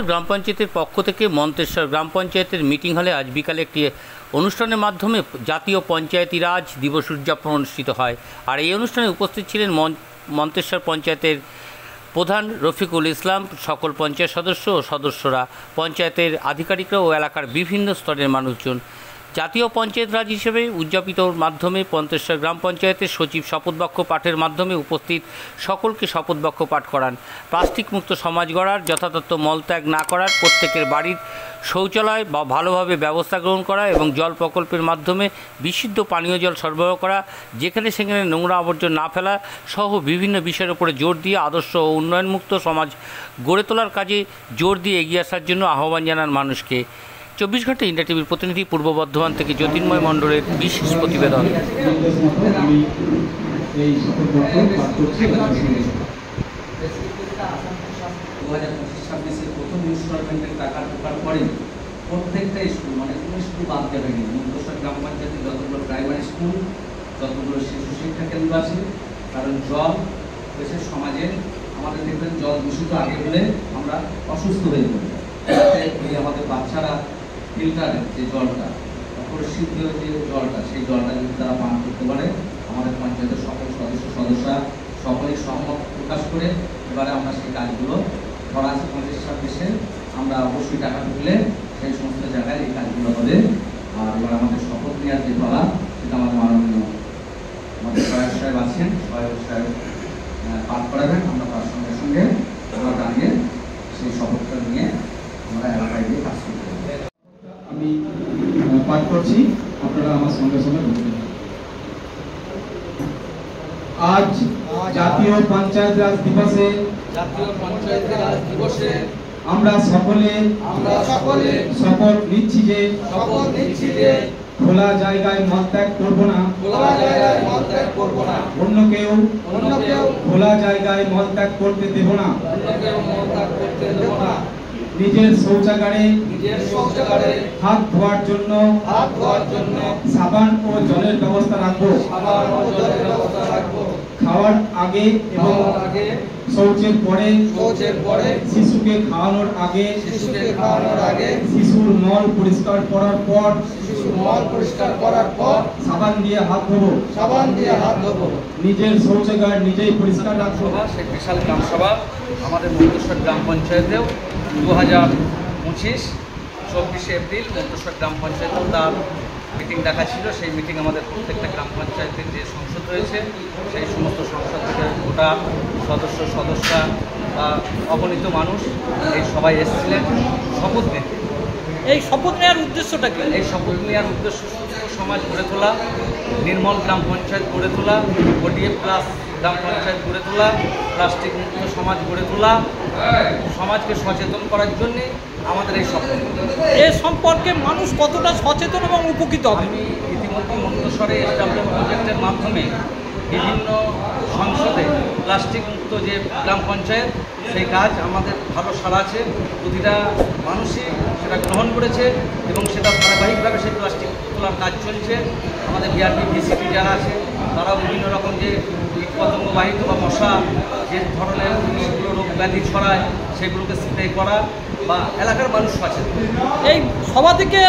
গ্রাম পঞ্চায়েতের পক্ষ থেকে মন্তেশ্বর গ্রাম পঞ্চায়েতের মিটিং হলে আজ বিকালে একটি অনুষ্ঠানের মাধ্যমে জাতীয় পঞ্চায়েতি রাজ দিবস উদযাপন অনুষ্ঠিত হয়। আর এই অনুষ্ঠানে উপস্থিত ছিলেন মন্তেশ্বর পঞ্চায়েতের প্রধান রফিকুল ইসলাম, সকল পঞ্চায়েত সদস্য ও সদস্যরা, পঞ্চায়েতের আধিকারিকরা ও এলাকার বিভিন্ন স্তরের মানুষজন। জাতীয় পঞ্চায়েত রাজ হিসেবে উদযাপিত মাধ্যমে মন্তেশ্বর গ্রাম পঞ্চায়েতের সচিব শপথবাক্য পাঠের মাধ্যমে উপস্থিত সকলকে শপথবাক্য পাঠ করান। প্লাস্টিক মুক্ত সমাজ গড়ার, যথাযথ মলত্যাগ না করার, প্রত্যেকের বাড়ির শৌচালয় বা ভালোভাবে ব্যবস্থা গ্রহণ করা এবং জল প্রকল্পের মাধ্যমে বিশুদ্ধ পানীয় জল সরবরাহ করা, যেখানে সেখানে নোংরা আবর্জনা না ফেলা সহ বিভিন্ন বিষয়ের উপরে জোর দিয়ে আদর্শ ও উন্নয়নমুক্ত সমাজ গড়ে তোলার কাজে জোর দিয়ে এগিয়ে আসার জন্য আহ্বান জানান মানুষকে। 24 ঘন্টা ইন্ডিয়া টিভির প্রতিনিধি পূর্ব বর্ধমান থেকে জ্যোতির্ময় মণ্ডলের বিশেষ প্রতিবেদন। প্রথম ইনস্টলমেন্টের টাকা ঢোকার পরে প্রত্যেকটা স্কুল, মানে কোনো স্কুল বাদ যাবেনি। মন্তেশ্বর গ্রাম পঞ্চায়েতের যতগুলো প্রাইমারি স্কুল, যতগুলো শিশু শিক্ষা কেন্দ্র আছে, কারণ জল হয়েছে সমাজে আমাদের দেখবেন জল দূষিত আগে হলে আমরা অসুস্থ হয়ে পড়ি। আমাদের বাচ্চারা ফিল্টারের যে জলটা, পরিশুদ্ধ যে জলটা, সেই জলটা যদি তারা পান করতে পারে, আমাদের পঞ্চায়েতের সকল সদস্যরা সকলেই সহমত প্রকাশ করে এবারে আমরা সেই কাজগুলো করা আছে। 25-26-এ আমরা অবশ্যই টাকা তুলে সেই সমস্ত জায়গায় এই কাজগুলো হবে। আর এবার আমাদের শপথ নেওয়ার যে পালা, সেটা আমাদের মাননীয় আমাদের সহায়ক সাহেব আছেন, সহায়ক সাহেব পাঠ করাবেন। আমরা তার সঙ্গে সঙ্গে আমরা দাঁড়িয়ে সেই শপথটা নিয়ে আমরা এলাকায় গিয়ে কাজ করতে হবে। আমি পাঠ করছি, আপনারা আমার সঙ্গে সঙ্গে বলবেন। আজ জাতীয় পঞ্চায়েত রাজ দিবসে আমরা সকলে শপথ নিচ্ছি যে খোলা জায়গায় মলত্যাগ করব না, অন্য কেউ খোলা জায়গায় মলত্যাগ করতে দেব না। নিজের শৌচাগারে হাত ধোয়ার জন্য সাবান ও জলের ব্যবস্থা রাখবো। খাওয়ার আগে এবং শৌচের পরে শিশুকে খাওয়ানোর আগে শিশুর মল পরিষ্কার করার পর সাবান দিয়ে হাত ধোবো। নিজের শৌচাগার নিজেই পরিষ্কার রাখবো। সেই বিশাল গ্রাম সভা আমাদের মন্তেশ্বর গ্রাম পঞ্চায়েতেও 2025 24শে এপ্রিল মন্তেশ্বর গ্রাম পঞ্চায়েতেও তার মিটিং ডাকা ছিল। সেই মিটিং আমাদের প্রত্যেকটা গ্রাম পঞ্চায়েতের যে সংসদ রয়েছে, সেই সমস্ত সংসদ থেকে গোটা সদস্যরা বা অগণিত মানুষ এই সবাই এসেছিলেন শপথ নিতে। এই শপথ নেওয়ার উদ্দেশ্যটা কি? এই শপথ নেওয়ার উদ্দেশ্য সুস্থ সমাজ গড়ে তোলা, নির্মল গ্রাম পঞ্চায়েত গড়ে তোলা, ODF প্লাস গ্রাম পঞ্চায়েত গড়ে তোলা, প্লাস্টিক মুক্ত সমাজ গড়ে তোলা, সমাজকে সচেতন করার জন্যে আমাদের এই শপথ। এ সম্পর্কে মানুষ কতটা সচেতন এবং উপকৃত হবে? আমি ইতিমধ্যে মন্তেশ্বরে SWM প্রজেক্টের মাধ্যমে বিভিন্ন সংসদে প্লাস্টিক মুক্ত যে গ্রাম পঞ্চায়েত, সেই কাজ আমাদের ভালো সাড়া আছে। প্রতিটা মানুষই সেটা গ্রহণ করেছে এবং সেটা ধারাবাহিকভাবে সেই প্লাস্টিক তোলার কাজ চলছে। আমাদের BRP BCP যারা আছে, তারাও বিভিন্ন রকম যে কীটপতঙ্গবাহিত বা মশা যে ধরনের জিনিসগুলো রোগ ব্যাধি ছড়ায়, সেগুলোকে স্প্রে করা বা এলাকার মানুষ সচেতন। এই সভা থেকে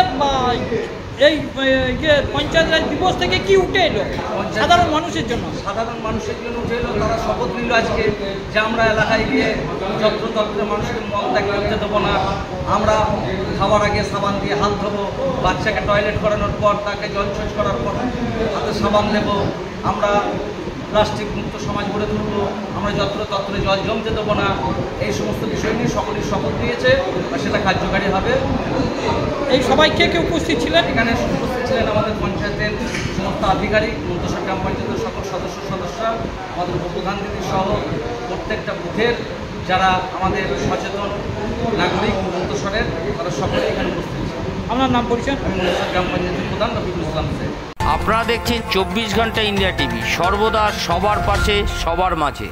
এই পঞ্চায়েত রাজ দিবস থেকে কি উঠে এলো সাধারণ মানুষের জন্য? সাধারণ মানুষের জন্য উঠে এলো, তারা শপথ নিল আজকে যে আমরা এলাকায় গিয়ে যত্রতত্র মানুষকে মলত্যাগ করতে দেবো না। আমরা খাওয়ার আগে সাবান দিয়ে হাত ধোবো, বাচ্চাকে টয়লেট করানোর পর তাকে জলছচ করার পর হাতে সাবান দেবো। আমরা প্লাস্টিক মুক্ত সমাজ গড়ে তুলব, আমরা যত্রতত্রে জল জমতে দেবো না। এই সমস্ত বিষয় নিয়ে সকলেই শপথ নিয়েছে আর সেটা কার্যকারী হবে। এই সবাই কে কে উপস্থিত ছিলেন? এখানে উপস্থিত ছিলেন আমাদের পঞ্চায়েতের সমস্ত আধিকারিক, মন্তেশ্বর গ্রাম পঞ্চায়েতের সকল সদস্যরা, আমাদের উপপ্রধান দিদি সহ প্রত্যেকটা বুথের যারা আমাদের সচেতন নাগরিক মন্তেশ্বরের, তারা সকলেই এখানে উপস্থিত ছিলেন। আপনার নাম পরিচয়? আমি মন্তেশ্বর গ্রাম পঞ্চায়েতের প্রধান রফিকুল ইসলাম। আপনারা দেখছেন 24 ঘন্টা ইন্ডিয়া টিভি, সর্বদা সবার পাশে সবার মাঝে।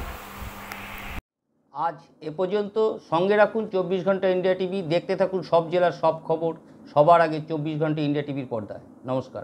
আজ এ পর্যন্ত। সঙ্গে রাখুন 24 ঘন্টা ইন্ডিয়া টিভি। দেখতে থাকুন সব জেলার সব খবর সবার আগে 24 ঘন্টা ইন্ডিয়া টিভির পর্দায়। নমস্কার।